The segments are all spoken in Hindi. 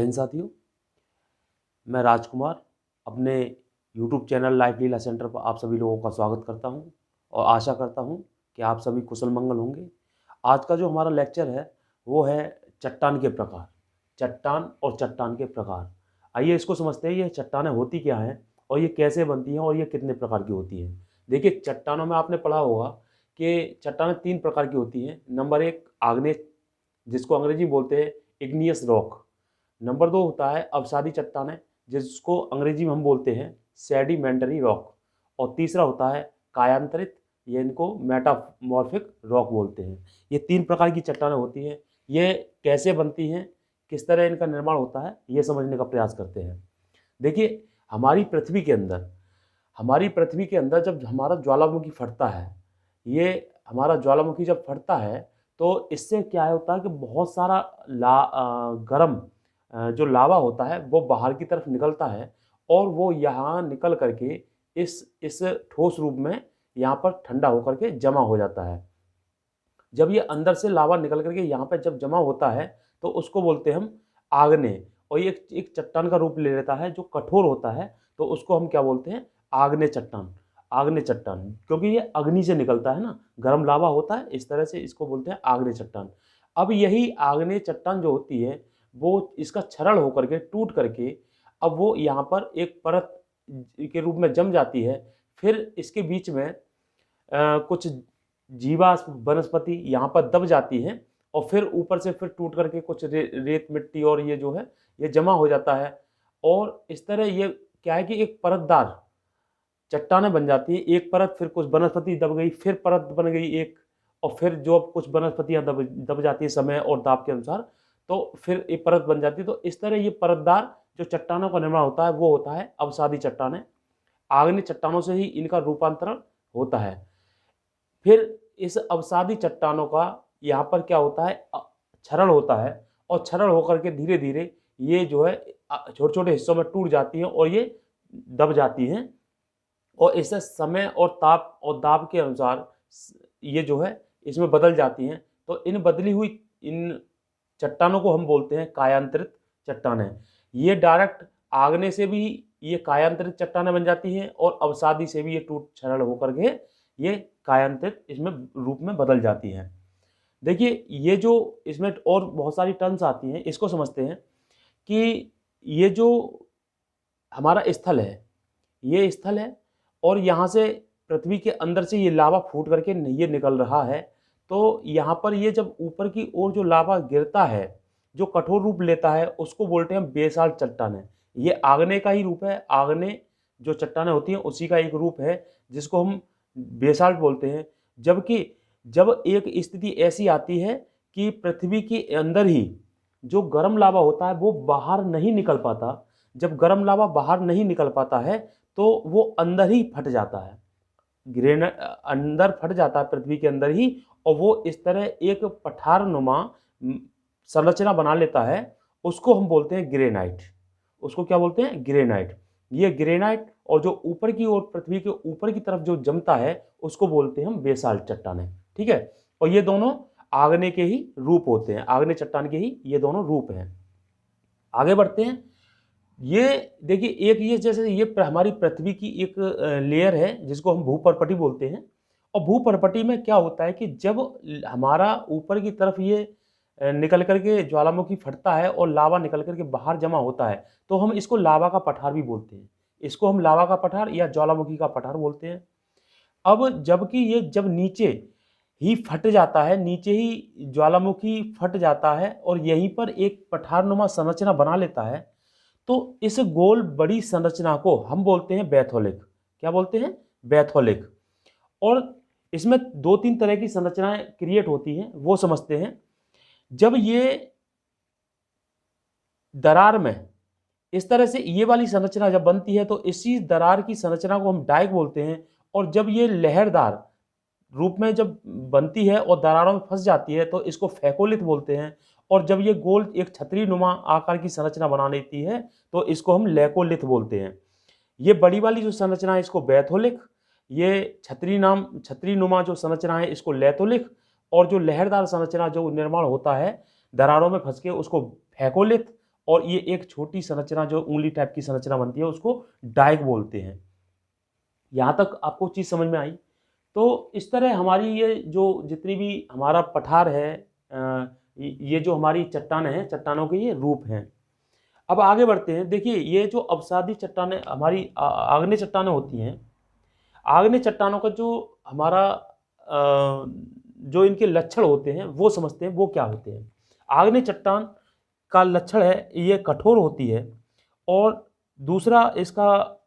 हिंद साथियों, मैं राजकुमार अपने YouTube चैनल लाइफ लीला सेंटर पर आप सभी लोगों का स्वागत करता हूं और आशा करता हूं कि आप सभी कुशल मंगल होंगे। आज का जो हमारा लेक्चर है वो है चट्टान के प्रकार, चट्टान और चट्टान के प्रकार। आइए इसको समझते हैं, ये चट्टानें होती क्या हैं और ये कैसे बनती हैं और ये कितने प्रकार की होती हैं। देखिए, चट्टानों में आपने पढ़ा होगा कि चट्टानें 3 प्रकार की होती हैं। नंबर 1 आग्नेय, जिसको अंग्रेजी बोलते हैं इग्नियस रॉक। नंबर 2 होता है अवसादी चट्टानें, जिसको अंग्रेजी में हम बोलते हैं सेडिमेंटरी रॉक। और तीसरा होता है कायांतरित, ये इनको मेटामॉर्फिक रॉक बोलते हैं। ये 3 प्रकार की चट्टानें होती हैं। ये कैसे बनती हैं, किस तरह इनका निर्माण होता है, ये समझने का प्रयास करते हैं। देखिए, हमारी पृथ्वी के अंदर जब हमारा ज्वालामुखी फटता है, ये हमारा ज्वालामुखी जब फटता है तो इससे क्या होता है कि बहुत सारा गर्म जो लावा होता है वो बाहर की तरफ निकलता है और वो यहाँ निकल करके इस ठोस रूप में यहाँ पर ठंडा होकर के जमा हो जाता है। जब ये अंदर से लावा निकल करके यहाँ पर जब जमा होता है तो उसको बोलते हैं हम आग्नेय, और ये एक चट्टान का रूप ले लेता है जो कठोर होता है, तो उसको हम क्या बोलते हैं आग्नेय चट्टान। आग्नेय चट्टान क्योंकि ये अग्नि से निकलता है ना, गर्म लावा होता है, इस तरह से इसको बोलते हैं आग्नेय चट्टान। अब यही आग्नेय चट्टान जो होती है वो इसका क्षरण होकर के टूट करके अब वो यहाँ पर एक परत के रूप में जम जाती है। फिर इसके बीच में कुछ जीवा वनस्पति यहाँ पर दब जाती हैं और फिर ऊपर से फिर टूट करके कुछ रेत मिट्टी और ये जो है ये जमा हो जाता है। और इस तरह ये क्या है कि एक परतदार चट्टानें बन जाती है। एक परत, फिर कुछ वनस्पति दब गई, फिर परत बन गई एक, और फिर जो कुछ वनस्पतियाँ दब जाती है समय और दाब के अनुसार, तो फिर एक परत बन जाती है। तो इस तरह ये परतदार जो चट्टानों का निर्माण होता है वो होता है अवसादी चट्टानें। आग्नेय चट्टानों से ही इनका रूपांतरण होता है। फिर इस अवसादी चट्टानों का यहाँ पर क्या होता है क्षरण होता है, और क्षरण होकर के धीरे धीरे ये जो है छोटे छोटे हिस्सों में टूट जाती हैं और ये दब जाती हैं, और इससे समय और ताप और दाब के अनुसार ये जो है इसमें बदल जाती हैं। तो इन बदली हुई इन चट्टानों को हम बोलते हैं कायांतरित चट्टानें। ये डायरेक्ट आग्नेय से भी ये कायांतरित चट्टानें बन जाती हैं और अवसादी से भी ये टूट क्षरण होकर के ये कायांतरित इसमें रूप में बदल जाती हैं। देखिए, ये जो इसमें और बहुत सारी टर्म्स आती हैं, इसको समझते हैं कि ये जो हमारा स्थल है, ये स्थल है और यहाँ से पृथ्वी के अंदर से ये लावा फूट करके ये निकल रहा है। तो यहाँ पर ये जब ऊपर की ओर जो लावा गिरता है, जो कठोर रूप लेता है, उसको बोलते हैं बेसाल्ट चट्टानें। ये आग्नेय का ही रूप है। आग्नेय जो चट्टानें होती हैं उसी का एक रूप है जिसको हम बेसाल्ट बोलते हैं। जबकि जब एक स्थिति ऐसी आती है कि पृथ्वी के अंदर ही जो गर्म लावा होता है वो बाहर नहीं निकल पाता, जब गर्म लावा बाहर नहीं निकल पाता है तो वो अंदर ही फट जाता है, अंदर फट जाता है पृथ्वी के अंदर ही, और वो इस तरह एक पठारनुमा संरचना बना लेता है। उसको हम बोलते हैं ग्रेनाइट। उसको क्या बोलते हैं? ग्रेनाइट। ये ग्रेनाइट और जो ऊपर की ओर पृथ्वी के ऊपर की तरफ जो जमता है उसको बोलते हैं हम बेसाल्ट चट्टानें। ठीक है, और ये दोनों आग्नेय के ही रूप होते हैं, आग्नेय चट्टान के ही ये दोनों रूप हैं। आगे बढ़ते हैं। ये देखिए, एक ये जैसे ये हमारी पृथ्वी की एक लेयर है जिसको हम भूपर्पटी बोलते हैं। और भूपर्पटी में क्या होता है कि जब हमारा ऊपर की तरफ ये निकल करके ज्वालामुखी फटता है और लावा निकल करके बाहर जमा होता है तो हम इसको लावा का पठार भी बोलते हैं। इसको हम लावा का पठार या ज्वालामुखी का पठार बोलते हैं। अब जबकि ये जब नीचे ही फट जाता है, नीचे ही ज्वालामुखी फट जाता है और यहीं पर एक पठारनुमा संरचना बना लेता है, तो इस गोल बड़ी संरचना को हम बोलते हैं बैथोलिक। क्या बोलते हैं? बैथोलिक। और इसमें 2-3 तरह की संरचनाएं क्रिएट होती हैं, वो समझते हैं। जब ये दरार में इस तरह से ये वाली संरचना जब बनती है तो इसी दरार की संरचना को हम डाइक बोलते हैं। और जब ये लहरदार रूप में जब बनती है और दरारों में फंस जाती है तो इसको फैकोलिथ बोलते हैं। और जब ये गोल एक छतरी नुमा आकार की संरचना बना लेती है तो इसको हम लैकोलिथ बोलते हैं। ये बड़ी वाली जो संरचना है इसको बैथोलिक, ये छतरी नुमा जो संरचना है इसको लैथोलिक, और जो लहरदार संरचना जो निर्माण होता है दरारों में फंस के उसको फैकोलिथ, और ये एक छोटी संरचना जो उंगली टाइप की संरचना बनती है उसको डाइक बोलते हैं। यहाँ तक आपको चीज़ समझ में आई? तो इस तरह हमारी ये जो जितनी भी हमारा पठार है, ये जो हमारी चट्टानें हैं, चट्टानों के ये रूप हैं। अब आगे बढ़ते हैं। देखिए ये जो अवसादी चट्टानें हमारी आग्नेय चट्टानें होती हैं, आग्नेय चट्टानों का जो हमारा जो इनके लक्षण होते हैं वो समझते हैं, वो क्या होते हैं। आग्नेय चट्टान का लक्षण है ये कठोर होती है, और दूसरा इसका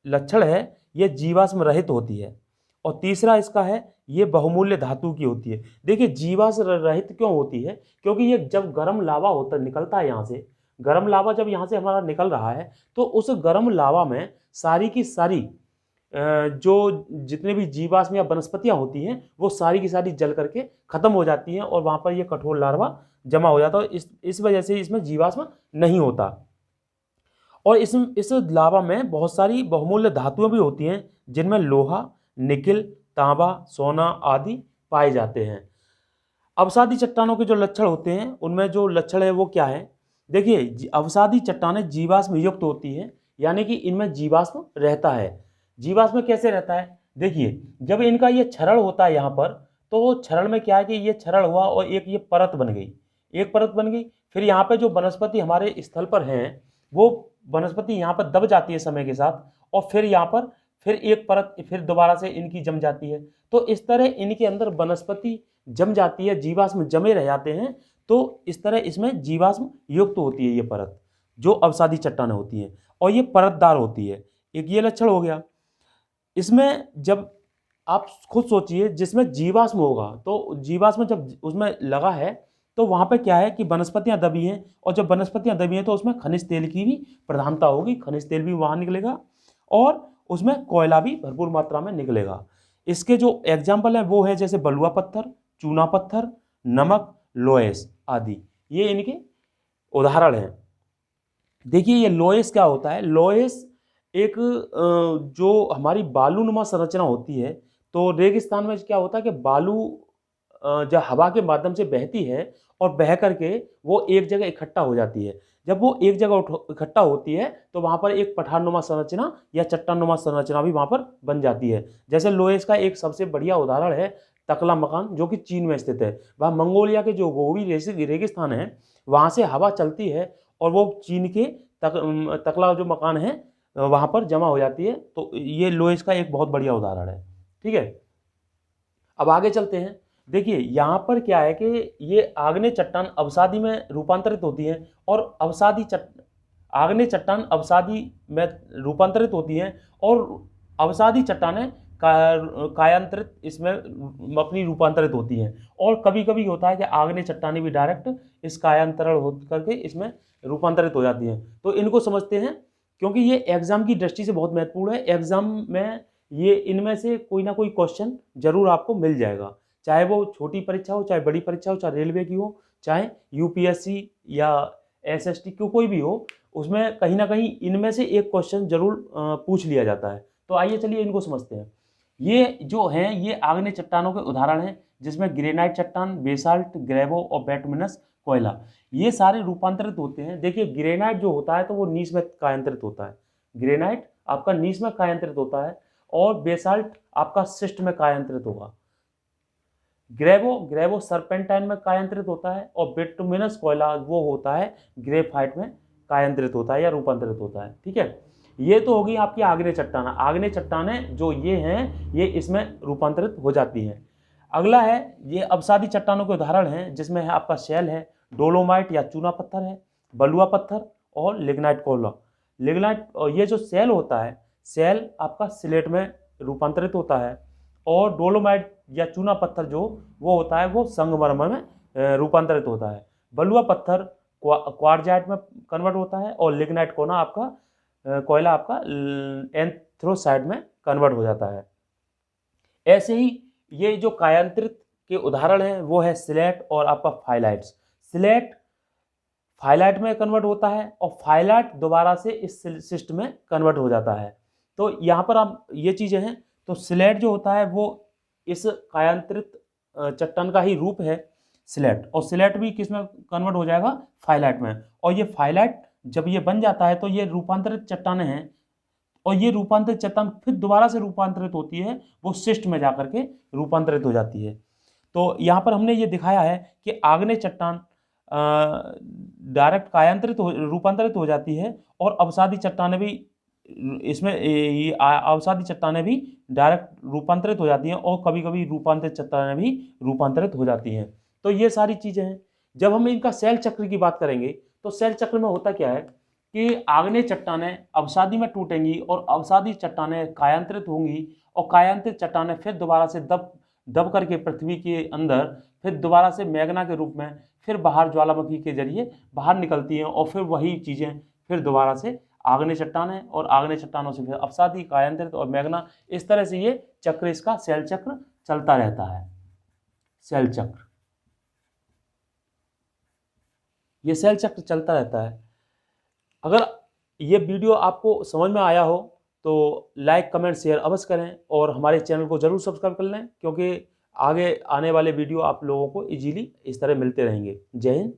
लक्षण है ये जीवाश्म रहित होती है, और तीसरा इसका है ये बहुमूल्य धातु की होती है। देखिए जीवाश्म रहित क्यों होती है? क्योंकि ये जब गर्म लावा होता निकलता है यहाँ से, गर्म लावा जब यहाँ से हमारा निकल रहा है तो उस गर्म लावा में सारी की सारी जो जितने भी जीवाश्म या वनस्पतियाँ होती हैं वो सारी की सारी जल करके ख़त्म हो जाती हैं, और वहाँ पर ये कठोर लार्वा जमा हो जाता है। इस वजह से इसमें जीवाश्म नहीं होता। और इस लावा में बहुत सारी बहुमूल्य धातुएं भी होती हैं, जिनमें लोहा, निकिल, तांबा, सोना आदि पाए जाते हैं। अवसादी चट्टानों के जो लक्षण होते हैं उनमें जो लक्षण है वो क्या है? देखिए अवसादी चट्टानें जीवाश्म युक्त होती हैं, यानी कि इनमें जीवाश्म रहता है। जीवाश्म कैसे रहता है? देखिए जब इनका ये क्षरण होता है यहाँ पर, तो क्षरण में क्या है कि ये क्षरण हुआ और एक ये परत बन गई, एक परत बन गई। फिर यहाँ पे जो वनस्पति हमारे स्थल पर हैं वो वनस्पति यहाँ पर दब जाती है समय के साथ, और फिर यहाँ पर फिर एक परत फिर दोबारा से इनकी जम जाती है। तो इस तरह इनके अंदर वनस्पति जम जाती है, जीवाश्म जमे रह जाते हैं। तो इस तरह इसमें जीवाश्म युक्त होती है ये परत, जो अवसादी चट्टानें होती हैं, और ये परतदार होती है। एक ये लक्षण हो गया। इसमें जब आप खुद सोचिए, जिसमें जीवाश्म होगा तो जीवाश्म जब उसमें लगा है तो वहाँ पे क्या है कि वनस्पतियाँ दबी हैं, और जब वनस्पतियाँ दबी हैं तो उसमें खनिज तेल की भी प्रधानता होगी, खनिज तेल भी वहाँ निकलेगा, और उसमें कोयला भी भरपूर मात्रा में निकलेगा। इसके जो एग्जाम्पल हैं वो है जैसे बलुआ पत्थर, चूना पत्थर, नमक, लोएस आदि, ये इनके उदाहरण हैं। देखिए ये लोएस क्या होता है? लोएस एक जो हमारी बालूनुमा संरचना होती है, तो रेगिस्तान में क्या होता है कि बालू जब हवा के माध्यम से बहती है और बह करके वो एक जगह इकट्ठा हो जाती है। जब वो एक जगह इकट्ठा होती है तो वहाँ पर एक पठारनुमा संरचना या चट्टानुमा संरचना भी वहाँ पर बन जाती है। जैसे लोएस का एक सबसे बढ़िया उदाहरण है तकला मकान, जो कि चीन में स्थित है। वह मंगोलिया के जो गोबी रेगिस्तान है वहाँ से हवा चलती है और वो चीन के तकला जो मकान है वहाँ पर जमा हो जाती है। तो ये लोएस का एक बहुत बढ़िया उदाहरण है। ठीक है, अब आगे चलते हैं। देखिए यहाँ पर क्या है कि ये आग्नेय चट्टान अवसादी में रूपांतरित होती हैं, और आग्नेय चट्टान अवसादी में रूपांतरित होती हैं, और अवसादी चट्टानें कायांतरित इसमें अपनी रूपांतरित होती हैं। और कभी कभी होता है कि आग्नेय चट्टानें भी डायरेक्ट इस कायांतरण हो करके इसमें रूपांतरित हो जाती हैं। तो इनको समझते हैं, क्योंकि ये एग्जाम की दृष्टि से बहुत महत्वपूर्ण है। एग्जाम में ये इनमें से कोई ना कोई क्वेश्चन जरूर आपको मिल जाएगा, चाहे वो छोटी परीक्षा हो, चाहे बड़ी परीक्षा हो, चाहे रेलवे की हो, चाहे यूपीएससी या एसएसटी की कोई भी हो, उसमें कहीं ना कहीं इनमें से एक क्वेश्चन जरूर पूछ लिया जाता है। तो आइए चलिए इनको समझते हैं। ये जो हैं ये आग्नेय चट्टानों के उदाहरण हैं, जिसमें ग्रेनाइट चट्टान, बेसाल्ट, ग्रेवो और बेटुमिनस कोयला, ये सारे रूपांतरित होते हैं। देखिए ग्रेनाइट जो होता है तो वो नीच में कायांतरित होता है, ग्रेनाइट आपका नीच में कायांतरित होता है, और बेसाल्ट आपका शिस्ट में कायांतरित होगा। ग्रेवो सर्पेंटाइन में कायांतरित होता है, और बिटुमिनस कोयला वो होता है ग्रेफाइट में कायांतरित होता है या रूपांतरित होता है। ठीक है, ये तो होगी आपकी आग्नेय चट्टानें। आग्नेय चट्टानें जो ये हैं ये इसमें रूपांतरित हो जाती हैं। अगला है ये अवसादी चट्टानों के उदाहरण हैं, जिसमें है आपका शैल है, डोलोमाइट या चूना पत्थर है, बलुआ पत्थर और लिग्नाइट कोयला। लिग्नाइट ये जो शैल होता है, शैल आपका सिलेट में रूपांतरित होता है, और डोलोमाइट या चूना पत्थर जो वो होता है वो संगमरमर में रूपांतरित होता है। बलुआ पत्थर क्वार्जाइट में कन्वर्ट होता है, और लिग्नाइट कोयला आपका एंथ्रोसाइट में कन्वर्ट हो जाता है। ऐसे ही ये जो कायांतरित के उदाहरण हैं वो है सिलेट और आपका फाइलाइट्स। सिलेट फाइलाइट में कन्वर्ट होता है, और फाइलाइट दोबारा से इस सिस्ट में कन्वर्ट हो जाता है। तो यहाँ पर आप ये चीज़ें हैं। तो सिलेट जो होता है वो इस कायांतरित चट्टान का ही रूप है। सिलेट, और सिलेट भी किस में कन्वर्ट हो जाएगा, फाइलाइट में। और ये फाइलाइट जब ये बन जाता है तो ये रूपांतरित चट्टानें हैं, और ये रूपांतरित चट्टान फिर दोबारा से रूपांतरित होती है, वो शिस्ट में जाकर के रूपांतरित हो जाती है। तो यहाँ पर हमने ये दिखाया है कि आग्नेय चट्टान डायरेक्ट रूपांतरित हो जाती है, और अवसादी चट्टानें भी इसमें ये अवसादी चट्टानें भी डायरेक्ट रूपांतरित हो जाती हैं, और कभी कभी रूपांतरित चट्टानें भी रूपांतरित हो जाती हैं। तो ये सारी चीज़ें हैं। जब हम इनका सेल चक्र की बात करेंगे तो सेल चक्र में होता क्या है कि आग्नेय चट्टानें अवसादी में टूटेंगी, और अवसादी चट्टानें कायांतरित होंगी, और कायांतरित चट्टानें फिर दोबारा से दब करके पृथ्वी के अंदर फिर दोबारा से मैग्ना के रूप में फिर बाहर ज्वालामुखी के जरिए बाहर निकलती हैं, और फिर वही चीज़ें फिर दोबारा से आग्नेय चट्टानें, और आग्नेय चट्टानों से फिर अवसादी, कायांतरित और मैग्ना, इस तरह से ये चक्र, इसका सेल चक्र चलता रहता है। सेल चक्र, ये सेल चक्र चलता रहता है। अगर ये वीडियो आपको समझ में आया हो तो लाइक, कमेंट, शेयर अवश्य करें, और हमारे चैनल को ज़रूर सब्सक्राइब कर लें, क्योंकि आगे आने वाले वीडियो आप लोगों को इजीली इस तरह मिलते रहेंगे। जय हिंद।